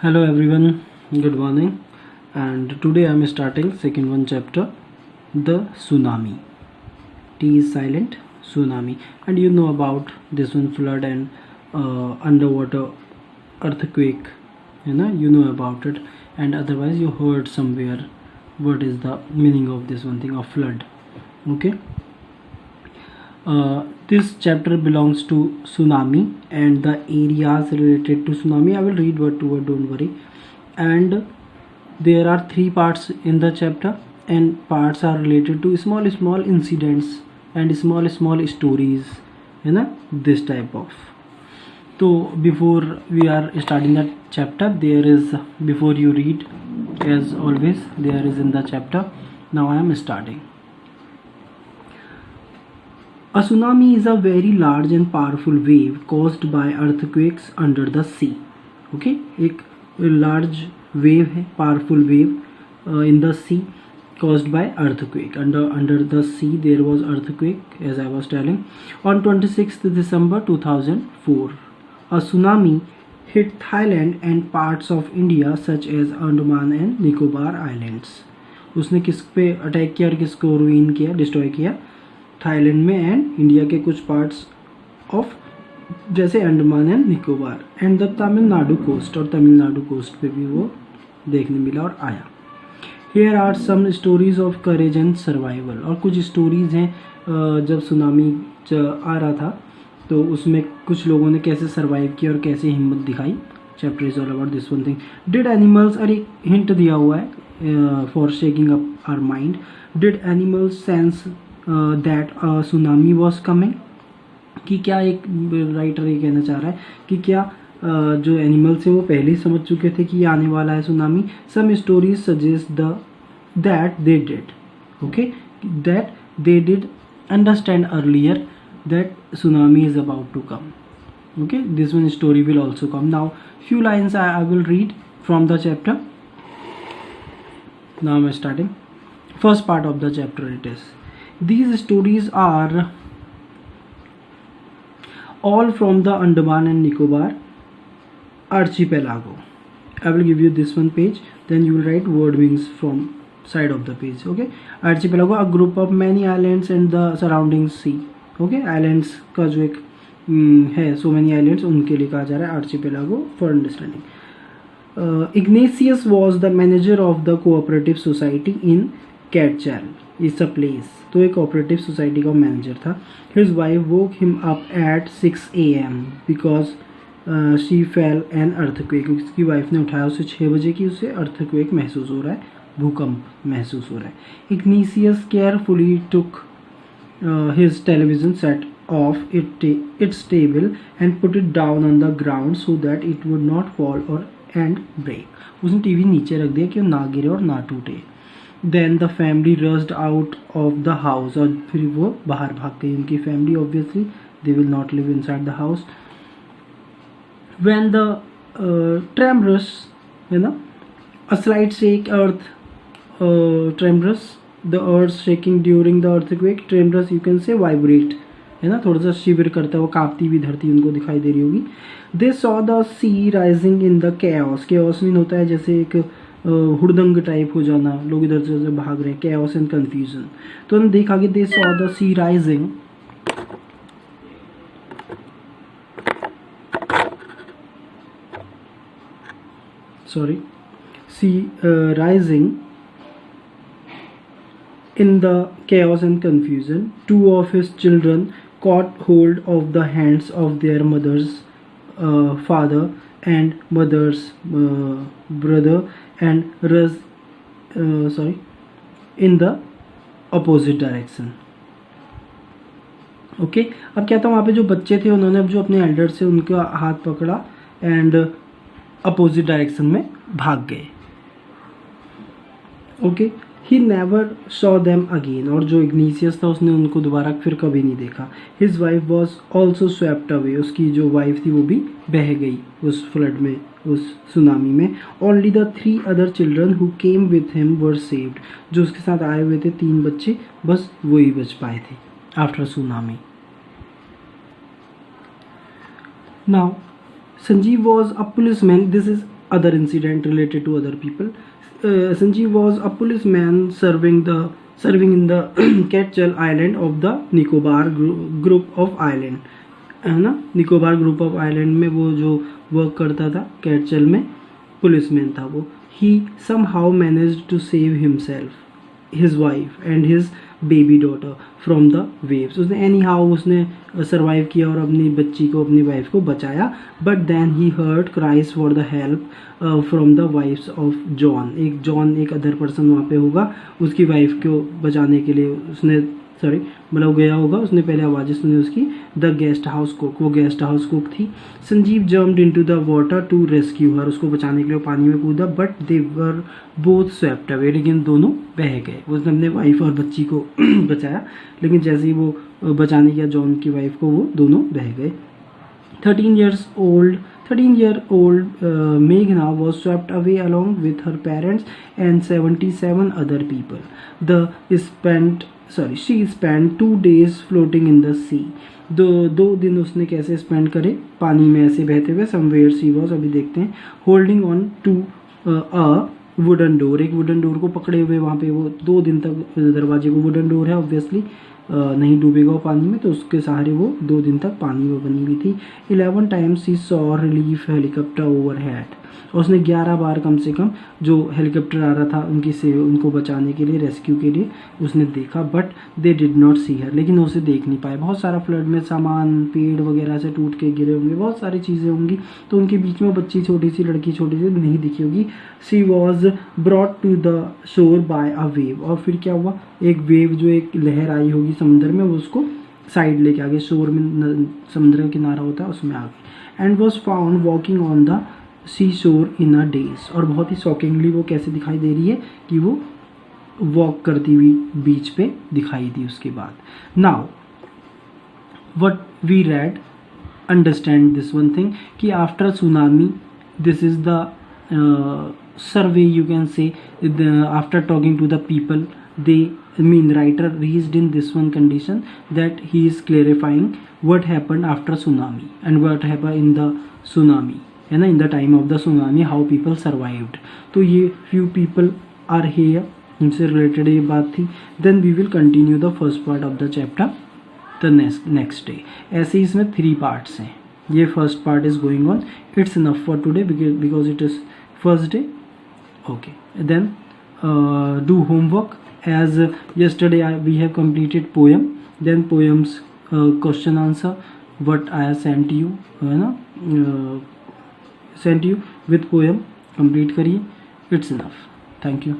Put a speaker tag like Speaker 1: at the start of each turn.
Speaker 1: Hello everyone, good morning. And today I am starting second one chapter, the tsunami. T is silent, tsunami. And you know about this one flood and underwater earthquake. You know about it. And otherwise you heard somewhere what is the meaning of this one thing of flood. Okay. This chapter belongs to tsunami and the areas related to tsunami. I will read word to word, don't worry. And there are three parts in the chapter, and parts are related to small incidents and small stories, this type of. So before we are starting that chapter, there is, before you read, as always, there is in the chapter. Now I am starting. A tsunami is a very large and powerful wave caused by earthquakes under the sea. Okay, एक large wave है, powerful wave in the sea caused by earthquake. Under the sea there was earthquake, as I was telling. On 26th December 2004, a tsunami hit Thailand and parts of India such as Andaman and Nicobar Islands. उसने किस पे attack किया और किसको ruin किया, destroy किया? Thailand में and India के कुछ पार्ट्स ऑफ जैसे Andaman and Nicobar and the Tamil Nadu coast, और तमिलनाडु कोस्ट पे भी वो देखने मिला और आया. Here are some stories of courage and survival. और कुछ स्टोरीज हैं जब सुनामी आ रहा था तो उसमें कुछ लोगों ने कैसे सर्वाइव किया और कैसे हिम्मत दिखाई. Chapter is all about this one thing. Did animals, अरे हिंट दिया हुआ है for shaking up our mind. Did animals sense that tsunami was coming. कि क्या एक राइटर ये कहना चाह रहा है कि क्या जो एनिमल्स हैं वो पहले ही समझ चुके थे कि ये आने वाला है tsunami. Some stories suggest that they did, okay, that they did understand earlier that tsunami is about to come. Okay, this one story will also come. Now few lines I will read from the chapter. Now I'm starting. First part of the chapter it is. These stories are all from the Andaman and Nicobar archipelago. I will give you this one page, then you will write word meanings from side of the page. Okay, archipelago, a group of many islands and the surrounding sea. Okay, islands का जो एक है, so many islands, उनके लिए कहा जा रहा है archipelago for understanding. Ignatius was the manager of the cooperative society in Catchal. It's a place. तो एक कोऑपरेटिव सोसाइटी का मैनेजर था. His wife woke him up at 6 AM because she felt an earthquake. उसकी wife ने उठाया उसे 6 बजे कि उसे अर्थक्वेक महसूस हो रहा है, भूकंप महसूस हो रहा है. Ignatius carefully took his television set off its table and put it down on the ground so that it would not fall and break. उसने टीवी नीचे रख दिया कि वो ना गिरे और ना टूटे. Then the family rushed out of the house. और फिर वो बाहर भाग गई. उनकी family obviously they will not live inside the house. When the tremors, a slight shake earth tremors, the earth shaking during the earthquake. Tremors you can say vibrate, थोड़ा सा शिविर करता है, वो कांपती हुई धरती उनको दिखाई दे रही होगी. They saw the sea rising in the chaos. chaos mean होता है जैसे एक हुड़दंग टाइप हो जाना, लोग इधर से उधर भाग रहे हैं, chaos and confusion. तो उन्होंने देखा कि they saw the sea rising, rising in the chaos and confusion. Two of his children caught hold of the hands of their mother's father and mother's brother and rushed in the opposite direction. Okay, अब क्या था, वहाँ पे जो बच्चे थे उन्होंने अब जो अपने एल्डर से उनका हाथ पकड़ा एंड अपोजिट डायरेक्शन में भाग गए. Okay, he never saw them again. और जो इग्नीशियस था उसने उनको दोबारा फिर कभी नहीं देखा. His wife was also swept away. उसकी जो वाइफ थी वो भी बह गई उस फ्लड में, उस सुनामी में. Only the 3 other children who came with him were saved. जो उसके साथ आए हुए थे 3 बच्चे, बस वही बच पाए थे after tsunami. Now Sanjeev was a policeman. This is other incident related to other people. Sanjeev was a policeman serving in the Ketchel Island of the Nicobar group of island, है ना. निकोबार ग्रुप ऑफ आइलैंड में वो जो work करता था कैटचल में, policeman था वो. ही somehow managed to save himself, his wife and his baby daughter from the waves. उसने एनी हाउ उसने सर्वाइव किया और अपनी बच्ची को, अपनी वाइफ को बचाया. But then he heard cries for the help from the wife's of John. एक अदर पर्सन वहाँ पे होगा, उसकी वाइफ को बचाने के लिए उसने मतलब गया होगा, उसने पहले आवाज़ें सुनी उसकी. द गेस्ट हाउस कुक, वो गेस्ट हाउस कुक थी. Sanjeev jumped into the water to rescue her, उसको बचाने के लिए पानी में कूदा. But they were both swept away, लेकिन दोनों बह गए. उसने अपने वाइफ और बच्ची को बचाया, लेकिन जैसे ही वो बचाने गया जॉन की वाइफ को, वो दोनों बह गए. 13-year-old Meghna was swept away along with her parents and 77 other people. She spent 2 days floating in the sea. दो दिन उसने कैसे स्पेंड करे, पानी में ऐसे बहते हुए. समवेयर शी वॉज, अभी देखते हैं. Holding on to a wooden door, एक वुडन डोर को पकड़े हुए वहाँ पे वो 2 दिन तक. दरवाजे को वुडन डोर है, ऑब्वियसली नहीं डूबेगा वो पानी में, तो उसके सहारे वो 2 दिन तक पानी में बनी हुई थी. 11 times she saw relief helicopter overhead. और उसने 11 बार कम से कम जो हेलीकॉप्टर आ रहा था उनको बचाने के लिए, रेस्क्यू के लिए, उसने देखा. बट दे डिड नॉट सी हर, लेकिन उसे देख नहीं पाए. बहुत सारा फ्लड में सामान, पेड़ वगैरह से टूट के गिरे होंगे, बहुत सारी चीज़ें होंगी, तो उनके बीच में बच्ची छोटी सी, लड़की छोटी सी नहीं दिखी होगी. She was brought to the shore by a wave. और फिर क्या हुआ, एक वेव, जो एक लहर आई होगी समुद्र में, वो उसको साइड लेके आ गए. शोर में समुद्र का किनारा होता है, उसमें आ गए. And was found walking on the sea shore in a days. और बहुत ही शॉकिंगली वो कैसे दिखाई दे रही है कि वो वॉक करती हुई बीच पे दिखाई दी. उसके बाद now what we read, understand this one thing कि after tsunami, this is the survey, you can say, after talking to the people, writer reached in this one condition that he is clarifying what happened after tsunami and what happened in the tsunami, है ना, in the time of the tsunami, how people survived. तो ये few people are here, इनसे related ये बात थी. then we will continue the first part of the chapter the next day. ऐसे ही इसमें 3 parts हैं. ये first part is going on. It's enough for today because it is first day. Okay, then do homework. As yesterday we have completed poem, then poems question answer what I have sent you, है ना, sent you with poem, complete करिए. It's enough. Thank you.